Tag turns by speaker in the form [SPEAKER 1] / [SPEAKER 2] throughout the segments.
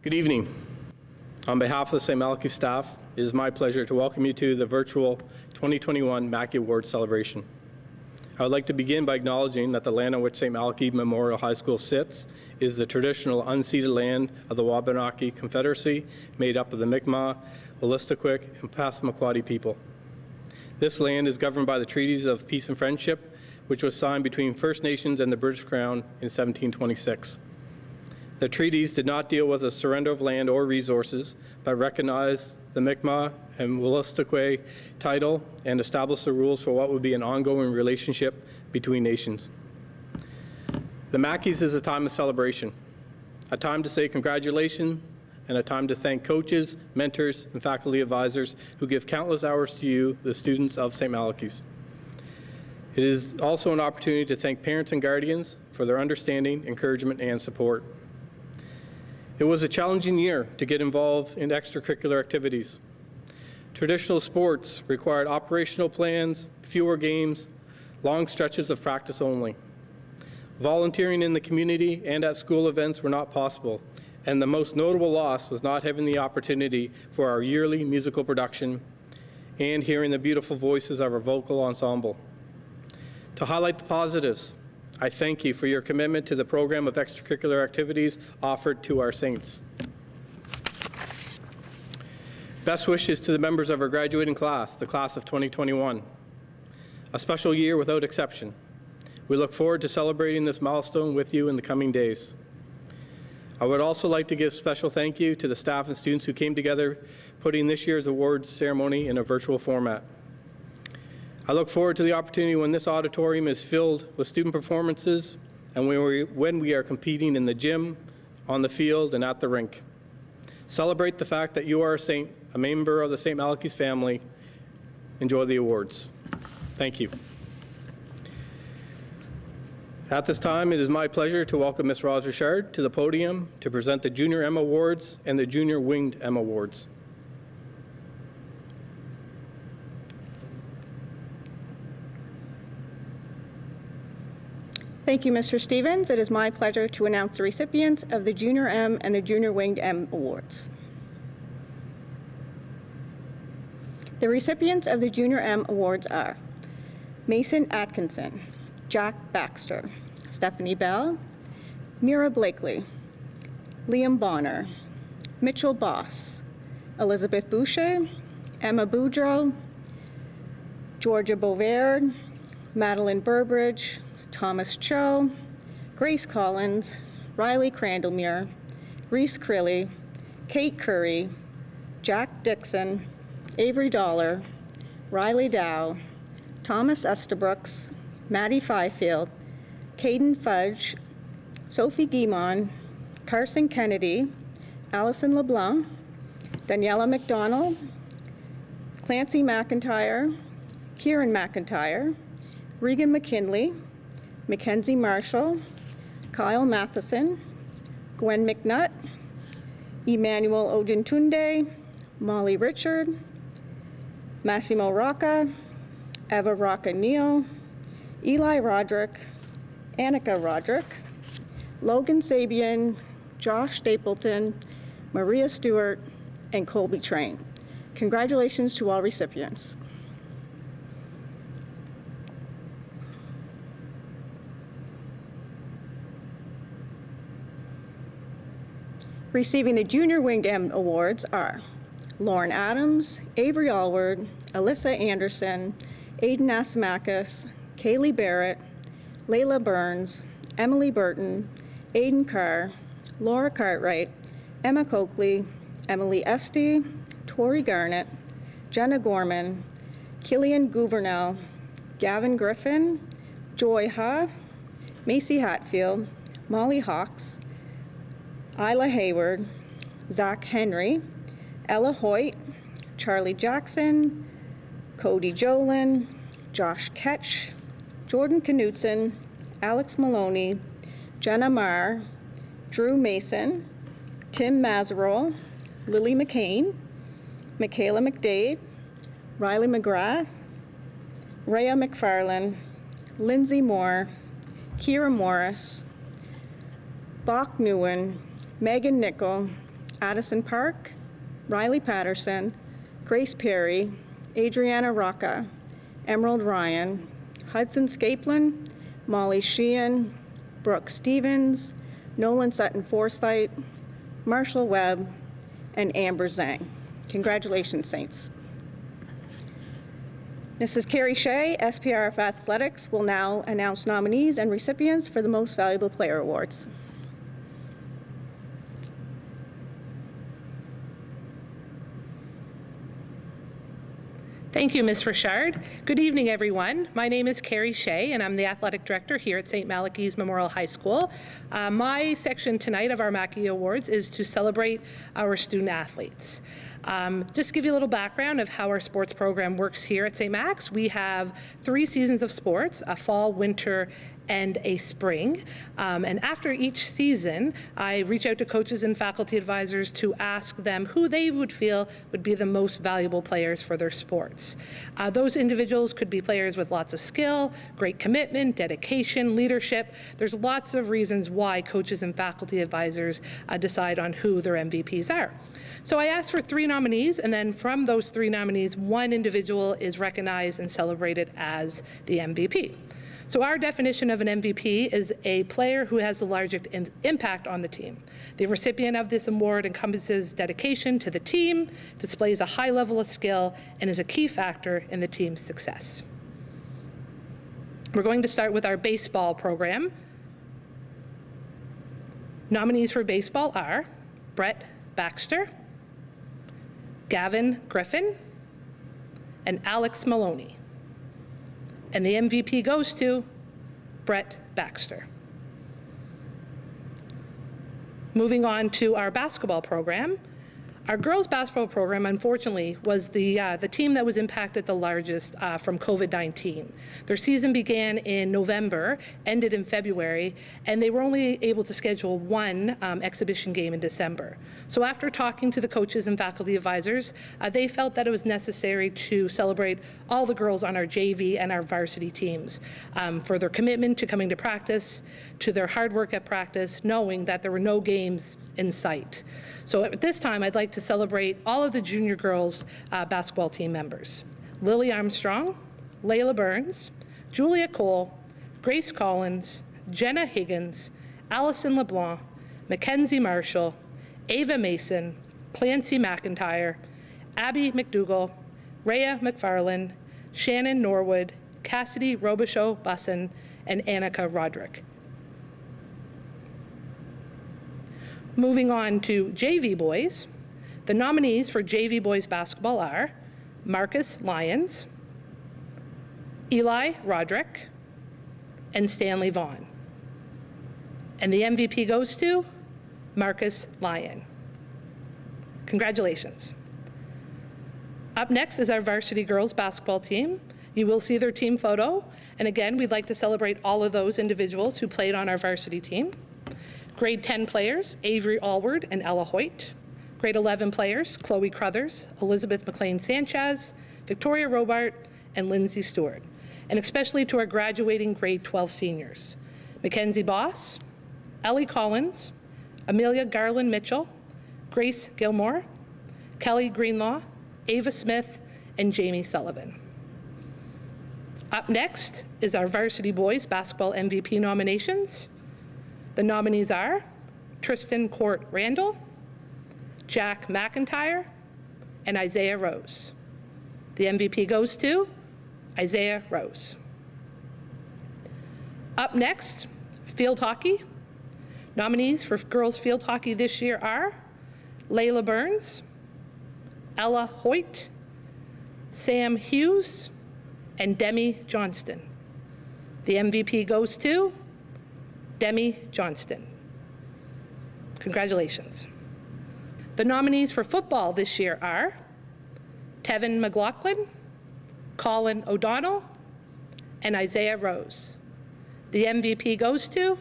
[SPEAKER 1] Good evening. On behalf of the St. Malachy staff, it is my pleasure to welcome you to the virtual 2021 Machy Awards celebration. I would like to begin by acknowledging that the land on which St. Malachy Memorial High School sits is the traditional unceded land of the Wabanaki Confederacy, made up of the Mi'kmaq, Wolastoqiyik, and Passamaquoddy people. This land is governed by the Treaties of Peace and Friendship, which was signed between First Nations and the British Crown in 1726. The treaties did not deal with the surrender of land or resources, but recognized the Mi'kmaq and Wolastoqiyik title and established the rules for what would be an ongoing relationship between nations. The Macchies is a time of celebration, a time to say congratulations, and a time to thank coaches, mentors, and faculty advisors who give countless hours to you, the students of St. Malachy's. It is also an opportunity to thank parents and guardians for their understanding, encouragement, and support. It was a challenging year to get involved in extracurricular activities. Traditional sports required operational plans, fewer games, long stretches of practice only. Volunteering in the community and at school events were not possible, and the most notable loss was not having the opportunity for our yearly musical production and hearing the beautiful voices of our vocal ensemble. To highlight the positives, I thank you for your commitment to the program of extracurricular activities offered to our saints. Best wishes to the members of our graduating class, the class of 2021. A special year without exception. We look forward to celebrating this milestone with you in the coming days. I would also like to give special thank you to the staff and students who came together putting this year's awards ceremony in a virtual format. I look forward to the opportunity when this auditorium is filled with student performances and when we are competing in the gym, on the field, and at the rink. Celebrate the fact that you are a saint, a member of the St. Malachy's family. Enjoy the awards. Thank you. At this time, it is my pleasure to welcome Ms. Roz Richard to the podium to present the Junior M Awards and the Junior Winged M Awards.
[SPEAKER 2] Thank you, Mr. Stevens. It is my pleasure to announce the recipients of the Junior M and the Junior Winged M Awards. The recipients of the Junior M Awards are Mason Atkinson, Jack Baxter, Stephanie Bell, Mira Blakely, Liam Bonner, Mitchell Boss, Elizabeth Boucher, Emma Boudreau, Georgia Bovaird, Madeline Burbridge, Thomas Cho, Grace Collins, Riley Crandallmere, Reese Crilly, Kate Curry, Jack Dixon, Avery Dollar, Riley Dow, Thomas Estabrooks, Maddie Fifield, Caden Fudge, Sophie Guimond, Carson Kennedy, Allison LeBlanc, Daniela McDonald, Clancy McIntyre, Kieran McIntyre, Regan McKinley, Mackenzie Marshall, Kyle Matheson, Gwen McNutt, Emmanuel Odintunde, Molly Richard, Massimo Rocca, Eva Rocca Neal, Eli Roderick, Annika Roderick, Logan Sabian, Josh Stapleton, Maria Stewart, and Colby Train. Congratulations to all recipients. Receiving the Junior Winged M Awards are Lauren Adams, Avery Allward, Alyssa Anderson, Aiden Asimakis, Kaylee Barrett, Layla Burns, Emily Burton, Aiden Carr, Laura Cartwright, Emma Coakley, Emily Esty, Tori Garnett, Jenna Gorman, Killian Gouvernel, Gavin Griffin, Joy Ha, Macy Hatfield, Molly Hawks, Isla Hayward, Zach Henry, Ella Hoyt, Charlie Jackson, Cody Jolin, Josh Ketch, Jordan Knutson, Alex Maloney, Jenna Marr, Drew Mason, Tim Mazerol, Lily McCain, Michaela McDade, Riley McGrath, Rhea McFarlane, Lindsay Moore, Kira Morris, Bach Nguyen, Megan Nickel, Addison Park, Riley Patterson, Grace Perry, Adriana Rocca, Emerald Ryan, Hudson Scaplin, Molly Sheehan, Brooke Stevens, Nolan Sutton Forsythe, Marshall Webb, and Amber Zhang. Congratulations, Saints. Mrs. Carrie Shea, SPRF Athletics, will now announce nominees and recipients for the Most Valuable Player Awards.
[SPEAKER 3] Thank you, Ms. Richard. Good evening, everyone. My name is Carrie Shea, and I'm the athletic director here at St. Malachy's Memorial High School. My section tonight of our Machy Awards is to celebrate our student athletes. Just to give you a little background of how our sports program works here at St. Max, we have 3 seasons of sports, a fall, winter, and a spring. And after each season, I reach out to coaches and faculty advisors to ask them who they would feel would be the most valuable players for their sports. Those individuals could be players with lots of skill, great commitment, dedication, leadership. There's lots of reasons why coaches and faculty advisors decide on who their MVPs are. So I asked for 3 nominees, and then from those 3 nominees, 1 individual is recognized and celebrated as the MVP. So our definition of an MVP is a player who has the largest impact on the team. The recipient of this award encompasses dedication to the team, displays a high level of skill, and is a key factor in the team's success. We're going to start with our baseball program. Nominees for baseball are Brett Baxter, Gavin Griffin, and Alex Maloney. And the MVP goes to Brett Baxter. Moving on to our basketball program. Our girls basketball program, unfortunately, was the team that was impacted the largest from COVID-19. Their season began in November, ended in February, and they were only able to schedule 1 exhibition game in December. So after talking to the coaches and faculty advisors, they felt that it was necessary to celebrate all the girls on our JV and our varsity teams for their commitment to coming to practice, to their hard work at practice, knowing that there were no games in sight. So at this time, I'd like to celebrate all of the junior girls basketball team members. Lily Armstrong, Layla Burns, Julia Cole, Grace Collins, Jenna Higgins, Allison LeBlanc, Mackenzie Marshall, Ava Mason, Clancy McIntyre, Abby McDougall, Rhea McFarland, Shannon Norwood, Cassidy Robichaud-Bussin, and Annika Roderick. Moving on to JV boys, the nominees for JV boys basketball are Marcus Lyons, Eli Roderick, and Stanley Vaughn. And the MVP goes to Marcus Lyon. Congratulations. Up next is our varsity girls basketball team. You will see their team photo. And again, we'd like to celebrate all of those individuals who played on our varsity team. Grade 10 players, Avery Allward and Ella Hoyt. Grade 11 players, Chloe Crothers, Elizabeth McLean Sanchez, Victoria Robart, and Lindsay Stewart. And especially to our graduating grade 12 seniors, Mackenzie Boss, Ellie Collins, Amelia Garland Mitchell, Grace Gilmore, Kelly Greenlaw, Ava Smith, and Jamie Sullivan. Up next is our varsity boys basketball MVP nominations. The nominees are Tristan Court Randall, Jack McIntyre, and Isaiah Rose. The MVP goes to Isaiah Rose. Up next, field hockey. Nominees for girls field hockey this year are Layla Burns, Ella Hoyt, Sam Hughes, and Demi Johnston. The MVP goes to Demi Johnston. Congratulations. The nominees for football this year are Tevin McLaughlin, Colin O'Donnell, and Isaiah Rose. The MVP goes to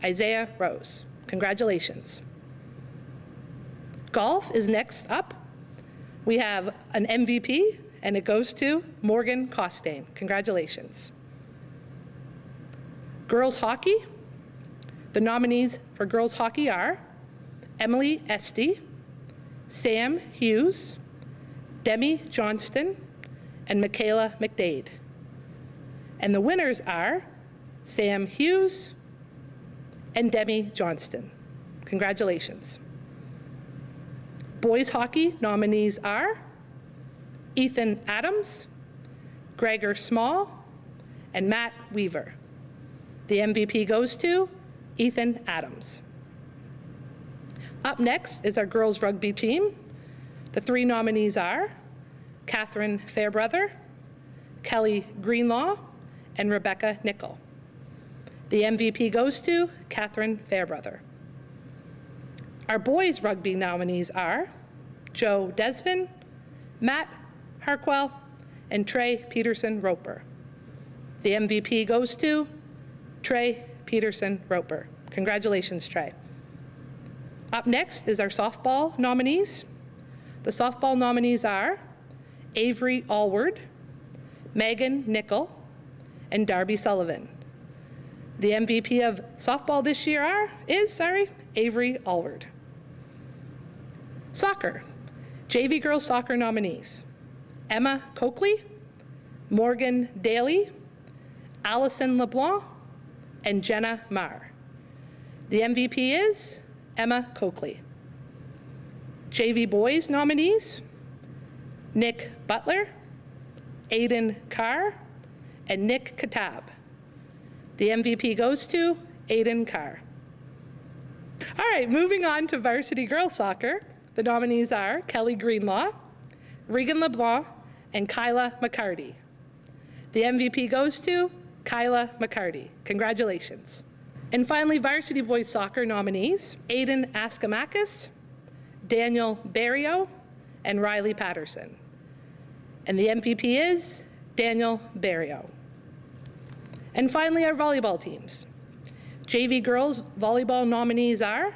[SPEAKER 3] Isaiah Rose. Congratulations. Golf is next up. We have an MVP, and it goes to Morgan Costain. Congratulations. Girls hockey. The nominees for girls hockey are Emily Esty, Sam Hughes, Demi Johnston, and Michaela McDade. And the winners are Sam Hughes and Demi Johnston. Congratulations. Boys hockey nominees are Ethan Adams, Gregor Small, and Matt Weaver. The MVP goes to Ethan Adams. Up next is our girls rugby team. The three nominees are Catherine Fairbrother, Kelly Greenlaw, and Rebecca Nickel. The MVP goes to Catherine Fairbrother. Our boys rugby nominees are Joe Desmond, Matt Harkwell, and Trey Peterson Roper. The MVP goes to Trey Peterson Roper. Congratulations, Trey. Up next is our softball nominees. The softball nominees are Avery Allward, Megan Nickel, and Darby Sullivan. The MVP of softball this year is Avery Allward. Soccer. JV girls soccer nominees: Emma Coakley, Morgan Daly, Allison LeBlanc, and Jenna Marr. The MVP is Emma Coakley. JV boys nominees: Nick Butler, Aiden Carr, and Nick Katab. The MVP goes to Aiden Carr. All right, moving on to varsity girls soccer. The nominees are Kelly Greenlaw, Regan LeBlanc, and Kyla McCarty. The MVP goes to Kyla McCarty. Congratulations. And finally, varsity boys soccer nominees: Aiden Askamakis, Daniel Barrio, and Riley Patterson. And the MVP is Daniel Barrio. And finally, our volleyball teams. JV girls volleyball nominees are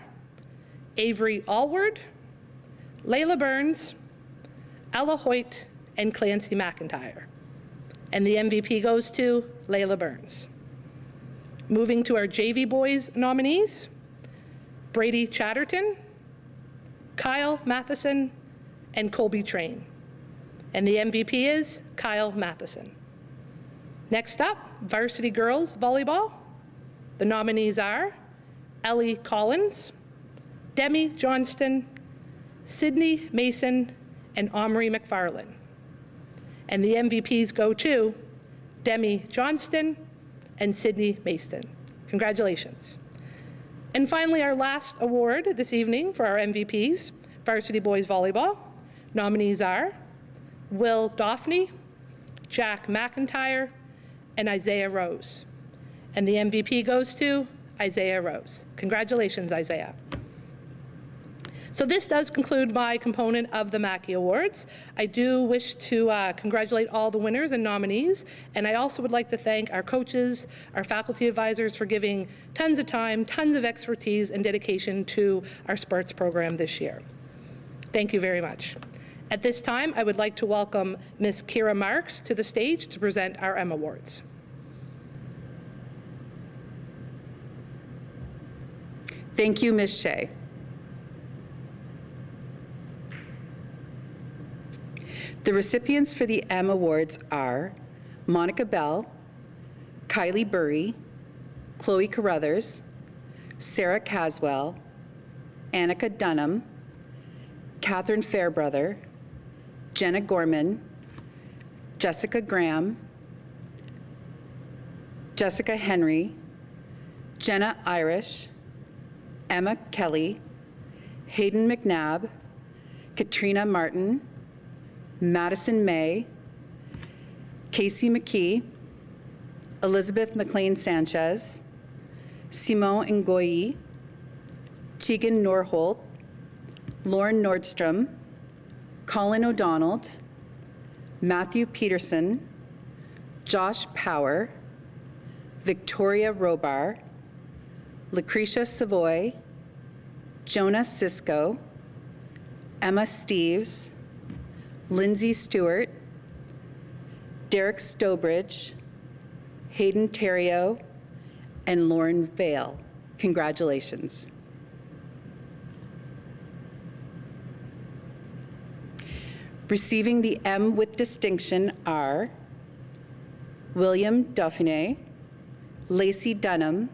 [SPEAKER 3] Avery Allward, Layla Burns, Ella Hoyt, and Clancy McIntyre. And the MVP goes to Layla Burns. Moving to our JV boys nominees: Brady Chatterton, Kyle Matheson, and Colby Train. And the MVP is Kyle Matheson. Next up, varsity girls volleyball. The nominees are Ellie Collins, Demi Johnston, Sydney Mason, and Omri McFarlane. And the MVPs go to Demi Johnston and Sydney Mason. Congratulations. And finally, our last award this evening for our MVPs, varsity boys volleyball. Nominees are Will Daphne, Jack McIntyre, and Isaiah Rose. And the MVP goes to Isaiah Rose. Congratulations, Isaiah. So this does conclude my component of the Machy Awards. I do wish to congratulate all the winners and nominees, and I also would like to thank our coaches, our faculty advisors for giving tons of time, tons of expertise and dedication to our sports program this year. Thank you very much. At this time, I would like to welcome Ms. Kira Marks to the stage to present our M Awards.
[SPEAKER 4] Thank you, Ms. Shea. The recipients for the M Awards are Monica Bell, Kylie Burry, Chloe Carruthers, Sarah Caswell, Annika Dunham, Catherine Fairbrother, Jenna Gorman, Jessica Graham, Jessica Henry, Jenna Irish, Emma Kelly, Hayden McNabb, Katrina Martin, Madison May, Casey McKee, Elizabeth McLean Sanchez, Simone Ngoyi, Tegan Norholt, Lauren Nordstrom, Colin O'Donnell, Matthew Peterson, Josh Power, Victoria Robar, Lucretia Savoy, Jonah Sisko, Emma Steves, Lindsay Stewart, Derek Stobridge, Hayden Terrio, and Lauren Vale. Congratulations. Receiving the M with distinction are William Dauphiné, Lacey Dunham,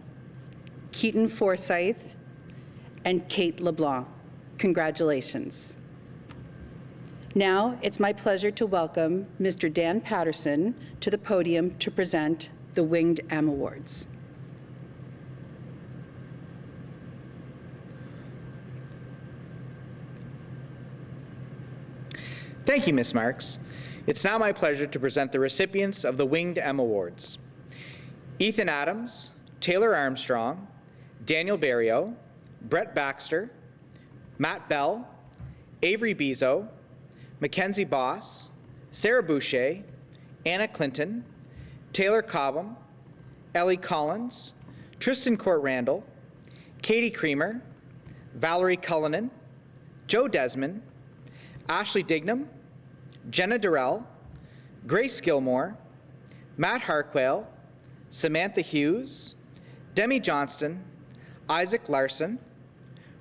[SPEAKER 4] Keaton Forsyth, and Kate LeBlanc. Congratulations. Now, it's my pleasure to welcome Mr. Dan Patterson to the podium to present the Winged M Awards.
[SPEAKER 5] Thank you, Ms. Marks. It's now my pleasure to present the recipients of the Winged M Awards. Ethan Adams, Taylor Armstrong, Daniel Barrio, Brett Baxter, Matt Bell, Avery Bezo, Mackenzie Boss, Sarah Boucher, Anna Clinton, Taylor Cobham, Ellie Collins, Tristan Court-Randall, Katie Creamer, Valerie Cullinan, Joe Desmond, Ashley Dignam, Jenna Durrell, Grace Gilmore, Matt Harquail, Samantha Hughes, Demi Johnston, Isaac Larson,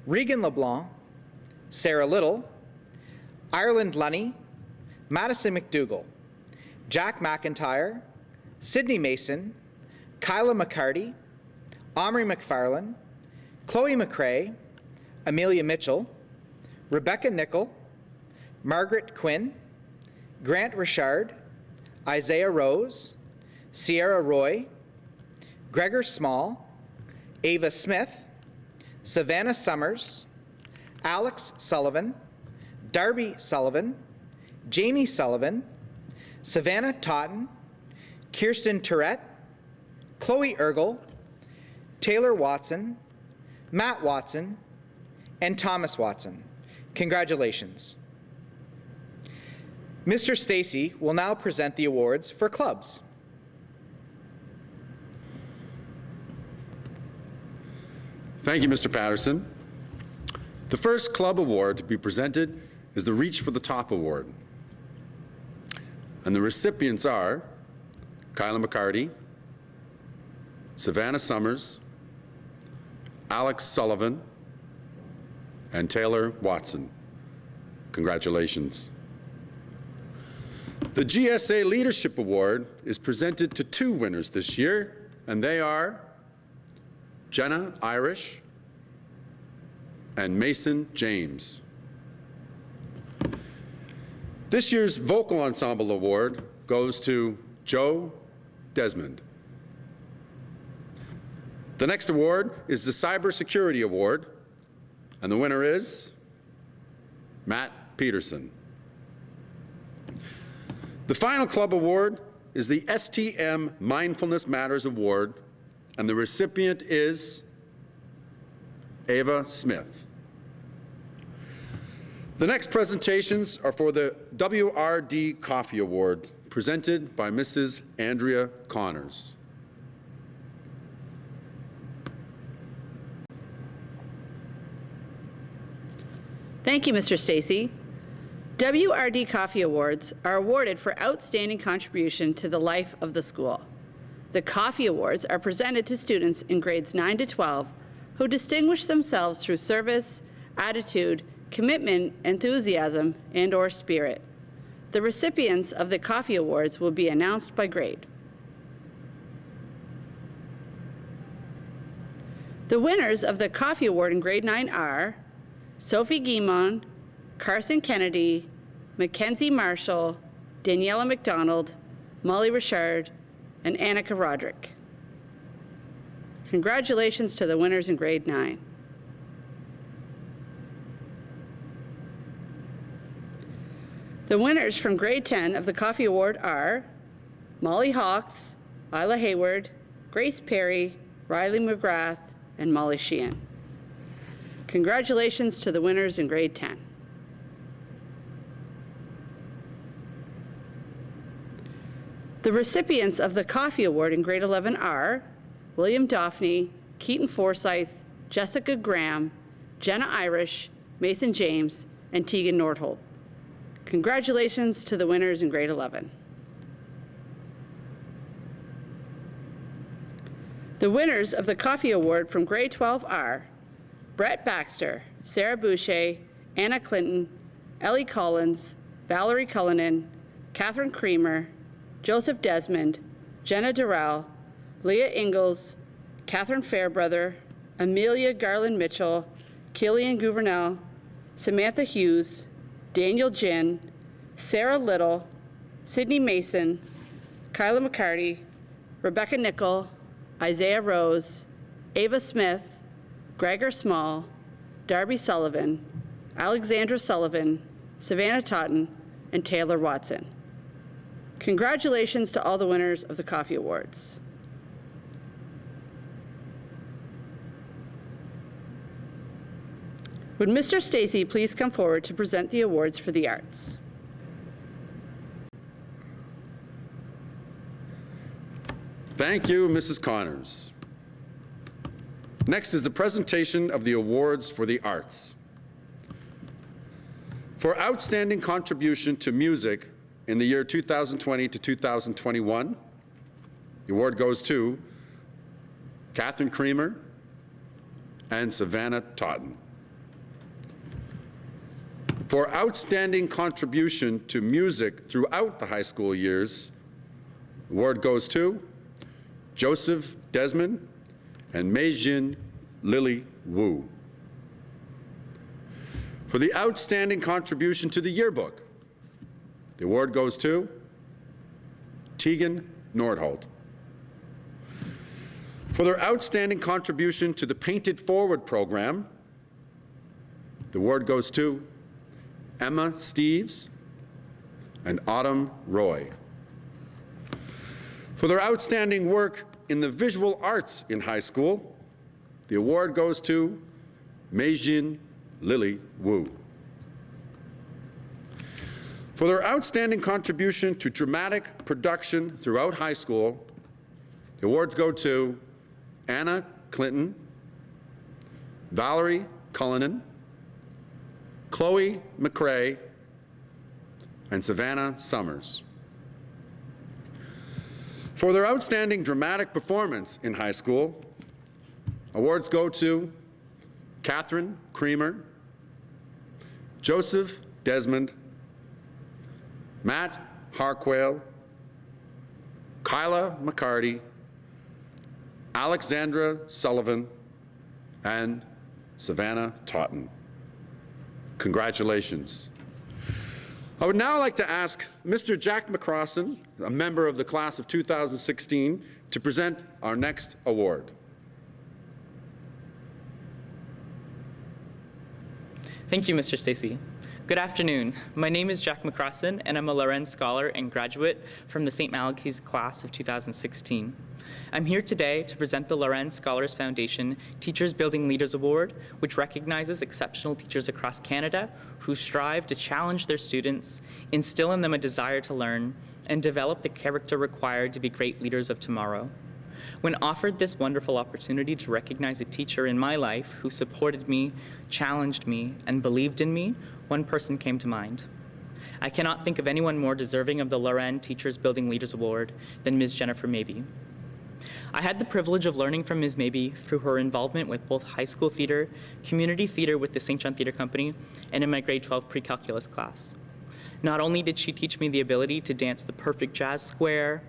[SPEAKER 5] Regan LeBlanc, Sarah Little, Ireland Lunny, Madison McDougall, Jack McIntyre, Sydney Mason, Kyla McCarty, Omri McFarlane, Chloe McRae, Amelia Mitchell, Rebecca Nickel, Margaret Quinn, Grant Richard, Isaiah Rose, Sierra Roy, Gregor Small, Ava Smith, Savannah Summers, Alex Sullivan, Darby Sullivan, Jamie Sullivan, Savannah Totten, Kirsten Tourette, Chloe Ergel, Taylor Watson, Matt Watson, and Thomas Watson. Congratulations. Mr. Stacy will now present the awards for clubs.
[SPEAKER 6] Thank you, Mr. Patterson. The first club award to be presented is the Reach for the Top Award. And the recipients are Kyla McCarty, Savannah Summers, Alex Sullivan, and Taylor Watson. Congratulations. The GSA Leadership Award is presented to two winners this year, and they are Jenna Irish and Mason James. This year's Vocal Ensemble Award goes to Joe Desmond. The next award is the Cybersecurity Award, and the winner is Matt Peterson. The final club award is the STM Mindfulness Matters Award, and the recipient is Ava Smith. The next presentations are for the WRD Coffee Award, presented by Mrs. Andrea Connors.
[SPEAKER 7] Thank you, Mr. Stacy. WRD Coffee Awards are awarded for outstanding contribution to the life of the school. The Coffee Awards are presented to students in grades 9 to 12 who distinguish themselves through service, attitude, commitment, enthusiasm, and/or spirit. The recipients of the Coffee Awards will be announced by grade. The winners of the Coffee Award in grade 9 are Sophie Guimond, Carson Kennedy, Mackenzie Marshall, Daniela McDonald, Molly Richard, and Annika Roderick. Congratulations to the winners in grade 9. The winners from grade 10 of the Coffee Award are Molly Hawks, Isla Hayward, Grace Perry, Riley McGrath, and Molly Sheehan. Congratulations to the winners in grade 10. The recipients of the Coffee Award in grade 11 are William Dauphiné, Keaton Forsyth, Jessica Graham, Jenna Irish, Mason James, and Tegan Nordholt. Congratulations to the winners in grade 11. The winners of the Coffee Award from grade 12 are Brett Baxter, Sarah Boucher, Anna Clinton, Ellie Collins, Valerie Cullinan, Catherine Creamer, Joseph Desmond, Jenna Durrell, Leah Ingalls, Catherine Fairbrother, Amelia Garland Mitchell, Killian Gouverneur, Samantha Hughes, Daniel Jin, Sarah Little, Sydney Mason, Kyla McCarty, Rebecca Nickel, Isaiah Rose, Ava Smith, Gregor Small, Darby Sullivan, Alexandra Sullivan, Savannah Totten, and Taylor Watson. Congratulations to all the winners of the Coffee Awards. Would Mr. Stacy please come forward to present the awards for the arts?
[SPEAKER 6] Thank you, Mrs. Connors. Next is the presentation of the awards for the arts. For outstanding contribution to music in the year 2020 to 2021, the award goes to Catherine Creamer and Savannah Totten. For outstanding contribution to music throughout the high school years, the award goes to Joseph Desmond and Mei-Jin Lily Wu. For the outstanding contribution to the yearbook, the award goes to Tegan Nordholt. For their outstanding contribution to the Painted Forward program, the award goes to Emma Steves and Autumn Roy. For their outstanding work in the visual arts in high school, the award goes to Mei-Jin Lily Wu. For their outstanding contribution to dramatic production throughout high school, the awards go to Anna Clinton, Valerie Cullinan, Chloe McCrae, and Savannah Summers. For their outstanding dramatic performance in high school, awards go to Catherine Creamer, Joseph Desmond, Matt Harquail, Kyla McCarty, Alexandra Sullivan, and Savannah Totten. Congratulations. I would now like to ask Mr. Jack McCrossan, a member of the class of 2016, to present our next award.
[SPEAKER 8] Thank you, Mr. Stacy. Good afternoon. My name is Jack McCrossan, and I'm a Lorenz Scholar and graduate from the St. Malachy's class of 2016. I'm here today to present the Lorenz Scholars Foundation Teachers Building Leaders Award, which recognizes exceptional teachers across Canada who strive to challenge their students, instill in them a desire to learn, and develop the character required to be great leaders of tomorrow. When offered this wonderful opportunity to recognize a teacher in my life who supported me, challenged me, and believed in me, one person came to mind. I cannot think of anyone more deserving of the Loren Teachers Building Leaders Award than Ms. Jennifer Mabey. I had the privilege of learning from Ms. Mabey through her involvement with both high school theater, community theater with the St. John Theater Company, and in my grade 12 pre-calculus class. Not only did she teach me the ability to dance the perfect jazz square,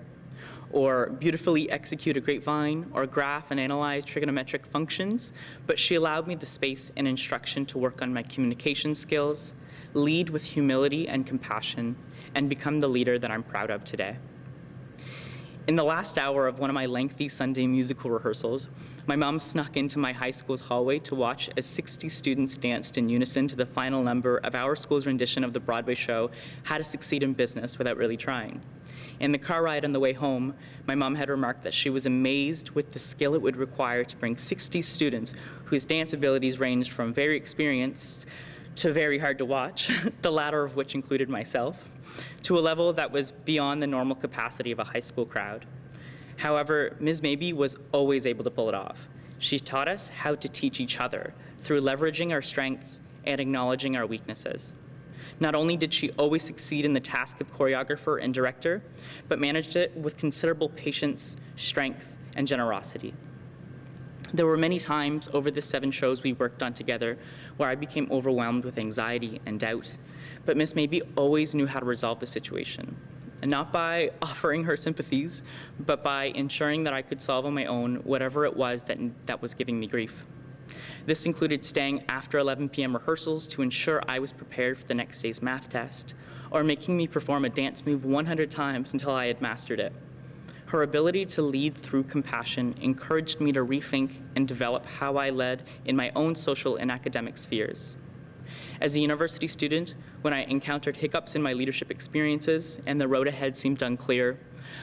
[SPEAKER 8] or beautifully execute a grapevine, or graph and analyze trigonometric functions, but she allowed me the space and instruction to work on my communication skills, lead with humility and compassion, and become the leader that I'm proud of today. In the last hour of one of my lengthy Sunday musical rehearsals, my mom snuck into my high school's hallway to watch as 60 students danced in unison to the final number of our school's rendition of the Broadway show, How to Succeed in Business Without Really Trying. In the car ride on the way home, my mom had remarked that she was amazed with the skill it would require to bring 60 students whose dance abilities ranged from very experienced to very hard to watch, the latter of which included myself, to a level that was beyond the normal capacity of a high school crowd. However, Ms. Mabey was always able to pull it off. She taught us how to teach each other through leveraging our strengths and acknowledging our weaknesses. Not only did she always succeed in the task of choreographer and director, but managed it with considerable patience, strength, and generosity. There were many times over the 7 shows we worked on together where I became overwhelmed with anxiety and doubt, but Miss Mabey always knew how to resolve the situation. And not by offering her sympathies, but by ensuring that I could solve on my own whatever it was that was giving me grief. This included staying after 11 p.m. rehearsals to ensure I was prepared for the next day's math test, or making me perform a dance move 100 times until I had mastered it. Her ability to lead through compassion encouraged me to rethink and develop how I led in my own social and academic spheres. As a university student, when I encountered hiccups in my leadership experiences and the road ahead seemed unclear,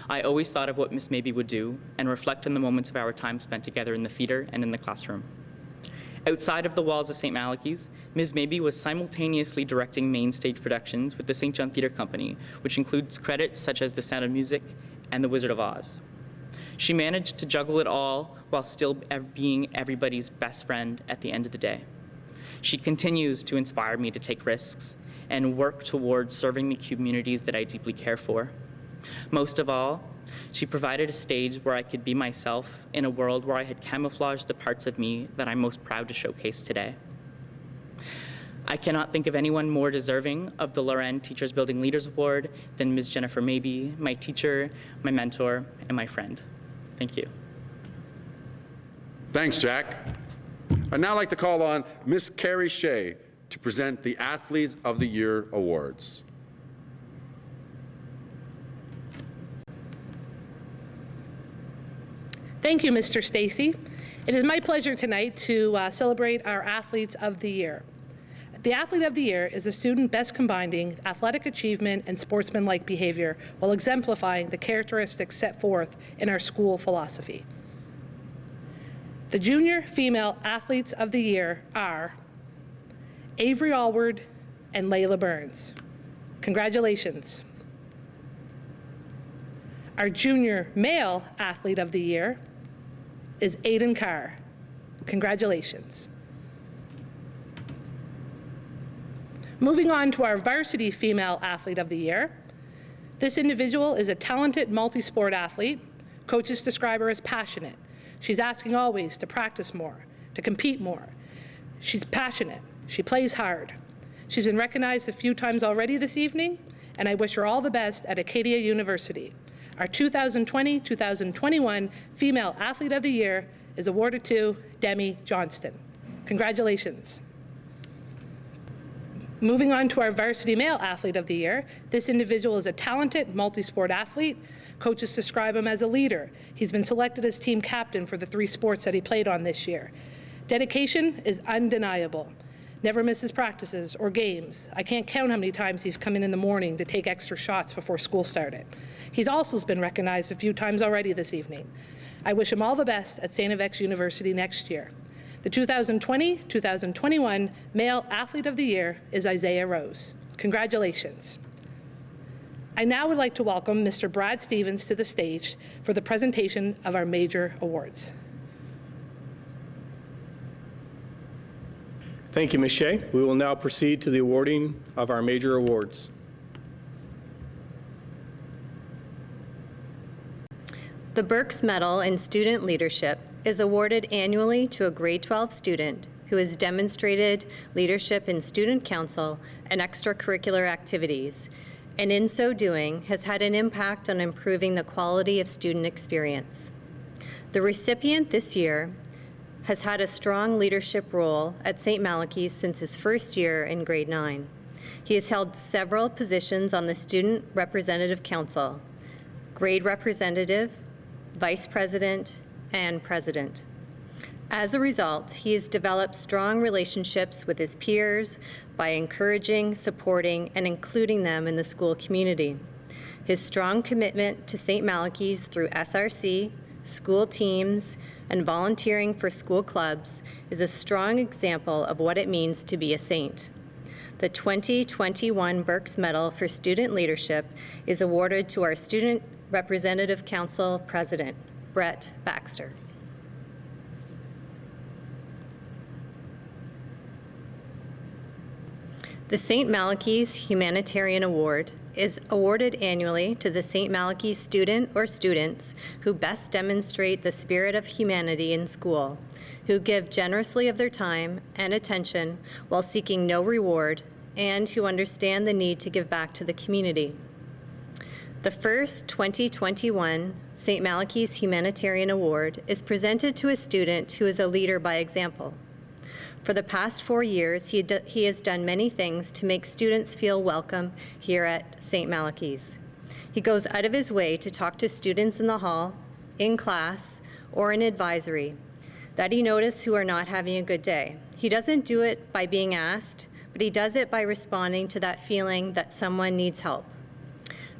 [SPEAKER 8] I always thought of what Miss Mabey would do and reflect on the moments of our time spent together in the theater and in the classroom. Outside of the walls of St. Malachy's, Ms. Mabey was simultaneously directing main stage productions with the St. John Theatre Company, which includes credits such as The Sound of Music and The Wizard of Oz. She managed to juggle it all while still being everybody's best friend at the end of the day. She continues to inspire me to take risks and work towards serving the communities that I deeply care for. Most of all, she provided a stage where I could be myself in a world where I had camouflaged the parts of me that I'm most proud to showcase today. I cannot think of anyone more deserving of the Loren Teachers Building Leaders Award than Ms. Jennifer Mabey, my teacher, my mentor, and my friend. Thank you.
[SPEAKER 6] Thanks, Jack. I'd now like to call on Miss Carrie Shea to present the Athletes of the Year Awards.
[SPEAKER 3] Thank you, Mr. Stacy. It is my pleasure tonight to celebrate our Athletes of the Year. The Athlete of the Year is a student best combining athletic achievement and sportsmanlike behavior while exemplifying the characteristics set forth in our school philosophy. The Junior Female Athletes of the Year are Avery Allward and Layla Burns. Congratulations. Our Junior Male Athlete of the Year is Aiden Carr. Congratulations. Moving on to our Varsity Female Athlete of the Year. This individual is a talented multi-sport athlete. Coaches describe her as passionate. She's asking always to practice more, to compete more. She's passionate. She plays hard. She's been recognized a few times already this evening, and I wish her all the best at Acadia University. Our 2020-2021 Female Athlete of the Year is awarded to Demi Johnston. Congratulations. Moving on to our Varsity Male Athlete of the Year, this individual is a talented multi-sport athlete. Coaches describe him as a leader. He's been selected as team captain for the 3 sports that he played on this year. Dedication is undeniable. Never misses practices or games. I can't count how many times he's come in the morning to take extra shots before school started. He's also been recognized a few times already this evening. I wish him all the best at St. FX University next year. The 2020-2021 Male Athlete of the Year is Isaiah Rose. Congratulations. I now would like to welcome Mr. Brad Stevens to the stage for the presentation of our major awards.
[SPEAKER 1] Thank you, Ms. Shea. We will now proceed to the awarding of our major awards.
[SPEAKER 9] The Burks Medal in Student Leadership is awarded annually to a grade 12 student who has demonstrated leadership in student council and extracurricular activities, and in so doing has had an impact on improving the quality of student experience. The recipient this year has had a strong leadership role at St. Malachy's since his first year in grade 9. He has held several positions on the Student Representative Council, grade representative, vice president, and president. As a result, he has developed strong relationships with his peers by encouraging, supporting, and including them in the school community. His strong commitment to St. Malachy's through SRC, school teams, and volunteering for school clubs is a strong example of what it means to be a saint. The 2021 Burks Medal for Student Leadership is awarded to our Student Representative Council President, Brett Baxter. The St. Malachy's Humanitarian Award is awarded annually to the St. Malachy student or students who best demonstrate the spirit of humanity in school, who give generously of their time and attention while seeking no reward, and who understand the need to give back to the community. The first 2021 St. Malachy's Humanitarian Award is presented to a student who is a leader by example. For the past 4 years, he has done many things to make students feel welcome here at St. Malachy's. He goes out of his way to talk to students in the hall, in class, or in advisory that he notices who are not having a good day. He doesn't do it by being asked, but he does it by responding to that feeling that someone needs help.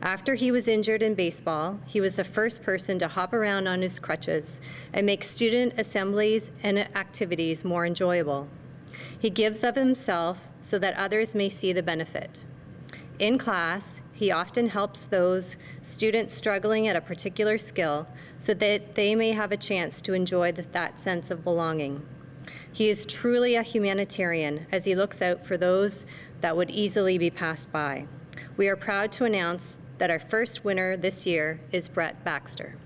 [SPEAKER 9] After he was injured in baseball, he was the first person to hop around on his crutches and make student assemblies and activities more enjoyable. He gives of himself so that others may see the benefit. In class, he often helps those students struggling at a particular skill so that they may have a chance to enjoy that sense of belonging. He is truly a humanitarian as he looks out for those that would easily be passed by. We are proud to announce that our first winner this year is Brett Baxter.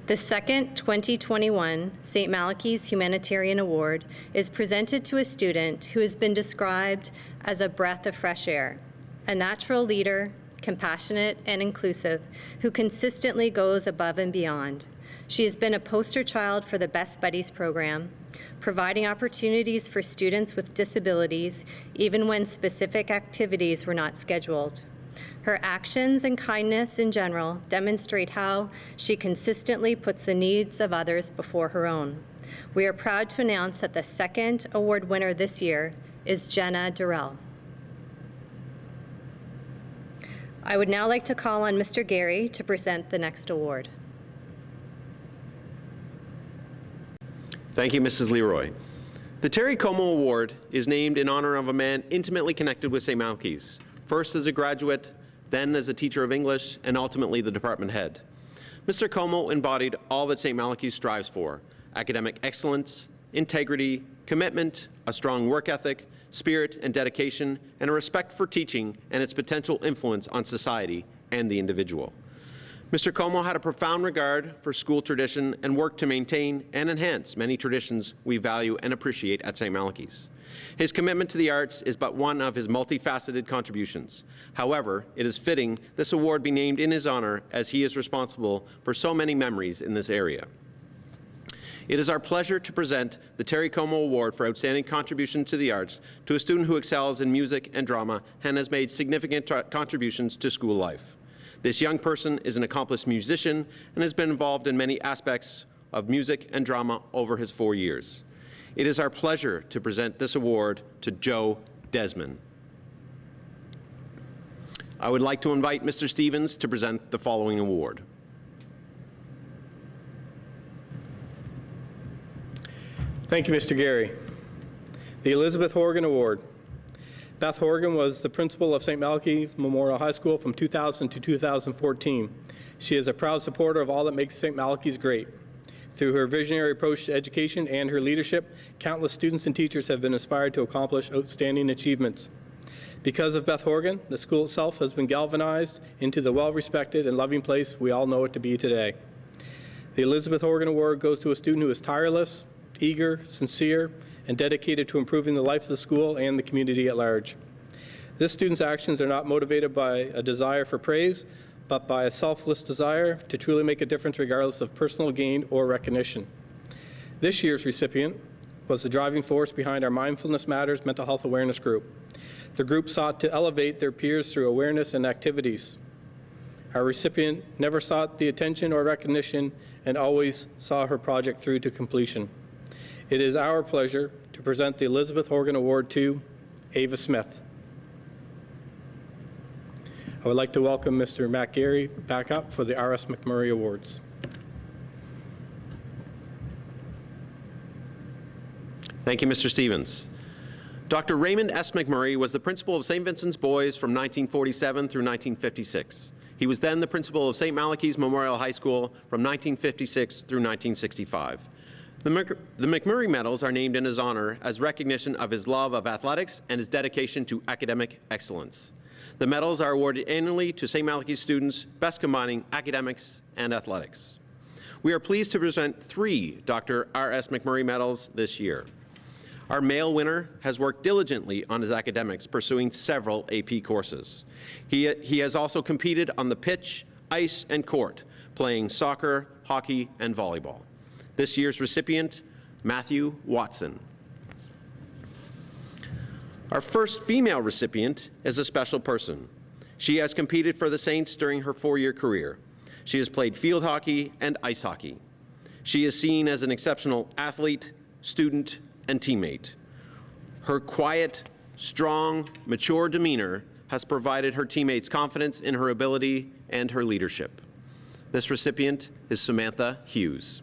[SPEAKER 9] The second 2021 St. Malachy's Humanitarian Award is presented to a student who has been described as a breath of fresh air, a natural leader, compassionate and inclusive, who consistently goes above and beyond. She has been a poster child for the Best Buddies program, providing opportunities for students with disabilities, even when specific activities were not scheduled. Her actions and kindness in general demonstrate how she consistently puts the needs of others before her own. We are proud to announce that the second award winner this year is Jenna Durrell. I would now like to call on Mr. Gary to present the next award.
[SPEAKER 10] Thank you, Mrs. Leroy. The Terry Como Award is named in honor of a man intimately connected with St. Malachy's, first as a graduate, then as a teacher of English, and ultimately the department head. Mr. Como embodied all that St. Malachy's strives for: academic excellence, integrity, commitment, a strong work ethic, spirit and dedication, and a respect for teaching and its potential influence on society and the individual. Mr. Como had a profound regard for school tradition and worked to maintain and enhance many traditions we value and appreciate at St. Malachy's. His commitment to the arts is but one of his multifaceted contributions. However, it is fitting this award be named in his honor, as he is responsible for so many memories in this area. It is our pleasure to present the Terry Como Award for Outstanding Contribution to the Arts to a student who excels in music and drama and has made significant contributions to school life. This young person is an accomplished musician and has been involved in many aspects of music and drama over his 4 years. It is our pleasure to present this award to Joe Desmond. I would like to invite Mr. Stevens to present the following award.
[SPEAKER 1] Thank you, Mr. Gary. The Elizabeth Horgan Award. Beth Horgan was the principal of St. Malachy's Memorial High School from 2000 to 2014. She is a proud supporter of all that makes St. Malachy's great. Through her visionary approach to education and her leadership, countless students and teachers have been inspired to accomplish outstanding achievements. Because of Beth Horgan, the school itself has been galvanized into the well-respected and loving place we all know it to be today. The Elizabeth Horgan Award goes to a student who is tireless, eager, sincere, and dedicated to improving the life of the school and the community at large. This student's actions are not motivated by a desire for praise, but by a selfless desire to truly make a difference regardless of personal gain or recognition. This year's recipient was the driving force behind our Mindfulness Matters mental health awareness group. The group sought to elevate their peers through awareness and activities. Our recipient never sought the attention or recognition and always saw her project through to completion. It is our pleasure to present the Elizabeth Horgan Award to Ava Smith. I would like to welcome Mr. Matt Gary back up for the R.S. McMurray Awards.
[SPEAKER 10] Thank you, Mr. Stevens. Dr. Raymond S. McMurray was the principal of St. Vincent's Boys from 1947 through 1956. He was then the principal of St. Malachy's Memorial High School from 1956 through 1965. The McMurray Medals are named in his honor as recognition of his love of athletics and his dedication to academic excellence. The medals are awarded annually to St. Malachy students best combining academics and athletics. We are pleased to present 3 Dr. R.S. McMurray Medals this year. Our male winner has worked diligently on his academics, pursuing several AP courses. He has also competed on the pitch, ice, and court, playing soccer, hockey, and volleyball. This year's recipient, Matthew Watson. Our first female recipient is a special person. She has competed for the Saints during her 4-year career. She has played field hockey and ice hockey. She is seen as an exceptional athlete, student, and teammate. Her quiet, strong, mature demeanor has provided her teammates confidence in her ability and her leadership. This recipient is Samantha Hughes.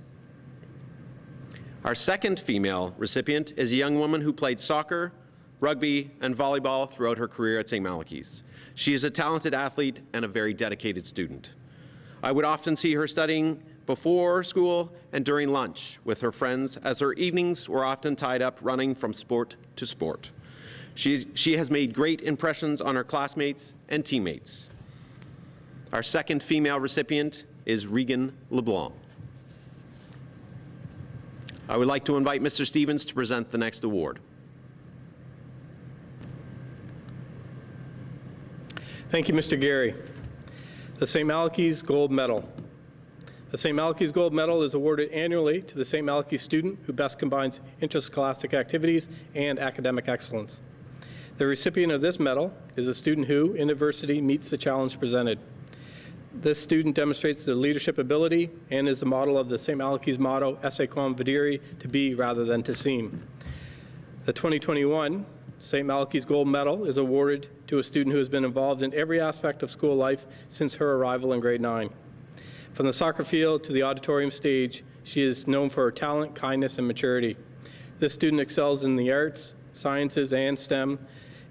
[SPEAKER 10] Our second female recipient is a young woman who played soccer, rugby, and volleyball throughout her career at St. Malachy's. She is a talented athlete and a very dedicated student. I would often see her studying before school and during lunch with her friends, as her evenings were often tied up running from sport to sport. She has made great impressions on her classmates and teammates. Our second female recipient is Regan LeBlanc. I would like to invite Mr. Stevens to present the next award.
[SPEAKER 1] Thank you, Mr. Gary. The St. Malachy's Gold Medal. The St. Malachy's Gold Medal is awarded annually to the St. Malachy student who best combines interscholastic activities and academic excellence. The recipient of this medal is a student who, in adversity, meets the challenge presented. This student demonstrates their leadership ability and is the model of the St. Malachy's motto, Esse quam videre, to be rather than to seem. The 2021 St. Malachy's Gold Medal is awarded to a student who has been involved in every aspect of school life since her arrival in grade 9. From the soccer field to the auditorium stage, she is known for her talent, kindness, and maturity. This student excels in the arts, sciences, and STEM,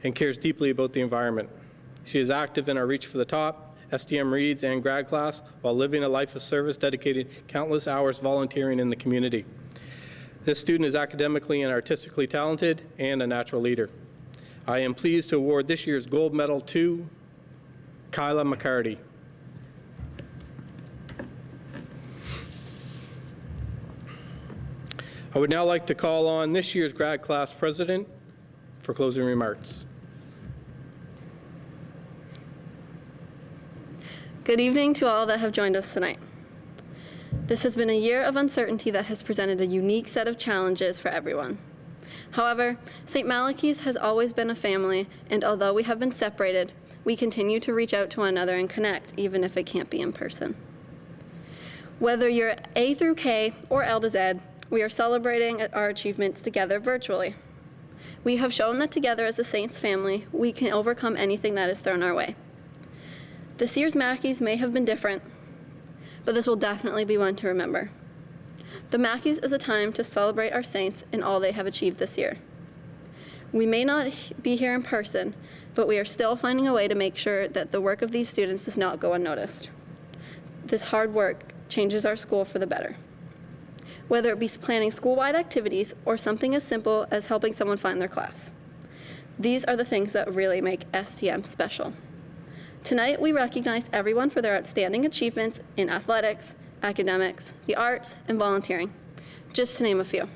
[SPEAKER 1] and cares deeply about the environment. She is active in our Reach for the Top, STM Reads, and grad class, while living a life of service, dedicated countless hours volunteering in the community. This student is academically and artistically talented and a natural leader. I am pleased to award this year's gold medal to Kyla McCarty. I would now like to call on this year's grad class president for closing remarks.
[SPEAKER 11] Good evening to all that have joined us tonight. This has been a year of uncertainty that has presented a unique set of challenges for everyone. However, St. Malachy's has always been a family, and although we have been separated, we continue to reach out to one another and connect, even if it can't be in person. Whether you're A through K or L to Z, we are celebrating our achievements together virtually. We have shown that together as a Saints family, we can overcome anything that is thrown our way. This year's Macchies may have been different, but this will definitely be one to remember. The Macchies is a time to celebrate our Saints and all they have achieved this year. We may not be here in person, but we are still finding a way to make sure that the work of these students does not go unnoticed. This hard work changes our school for the better. Whether it be planning school-wide activities or something as simple as helping someone find their class. These are the things that really make STM special. Tonight, we recognize everyone for their outstanding achievements in athletics, academics, the arts, and volunteering, just to name a few.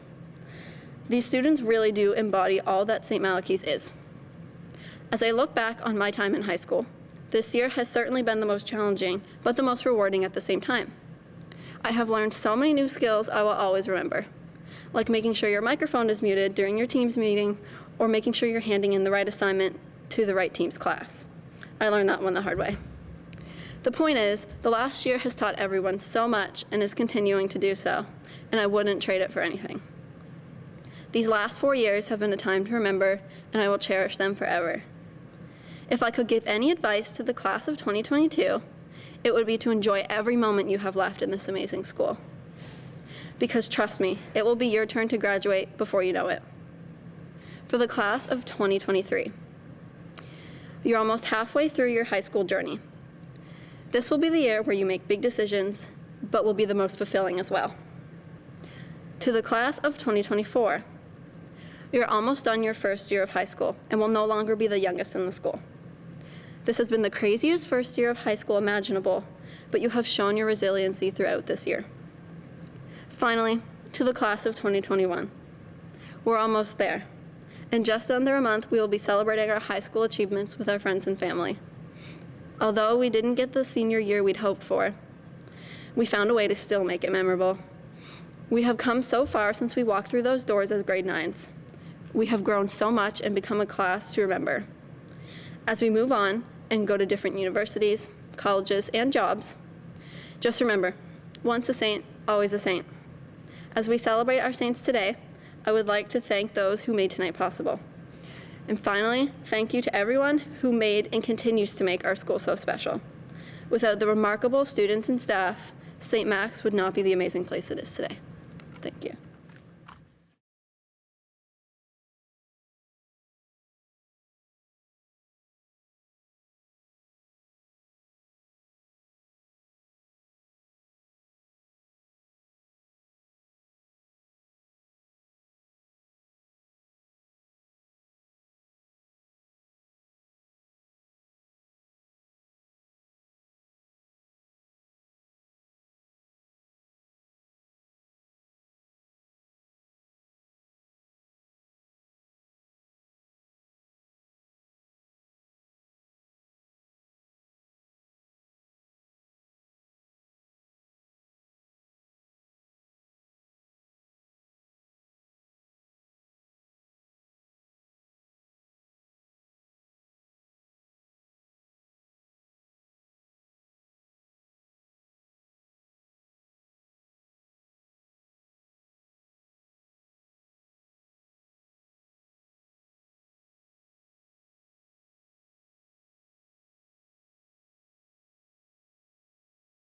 [SPEAKER 11] These students really do embody all that St. Malachy's is. As I look back on my time in high school, this year has certainly been the most challenging, but the most rewarding at the same time. I have learned so many new skills I will always remember, like making sure your microphone is muted during your team's meeting, or making sure you're handing in the right assignment to the right team's class. I learned that one the hard way. The point is, the last year has taught everyone so much and is continuing to do so, and I wouldn't trade it for anything. These last 4 years have been a time to remember, and I will cherish them forever. If I could give any advice to the class of 2022, it would be to enjoy every moment you have left in this amazing school. Because trust me, it will be your turn to graduate before you know it. For the class of 2023, you're almost halfway through your high school journey. This will be the year where you make big decisions, but will be the most fulfilling as well. To the class of 2024, you're almost done your first year of high school and will no longer be the youngest in the school. This has been the craziest first year of high school imaginable, but you have shown your resiliency throughout this year. Finally, to the class of 2021, we're almost there. In just under a month, we will be celebrating our high school achievements with our friends and family. Although we didn't get the senior year we'd hoped for, we found a way to still make it memorable. We have come so far since we walked through those doors as grade 9s. We have grown so much and become a class to remember. As we move on and go to different universities, colleges, and jobs, just remember, once a saint, always a saint. As we celebrate our saints today, I would like to thank those who made tonight possible. And finally, thank you to everyone who made and continues to make our school so special. Without the remarkable students and staff, St. Max would not be the amazing place it is today. Thank you.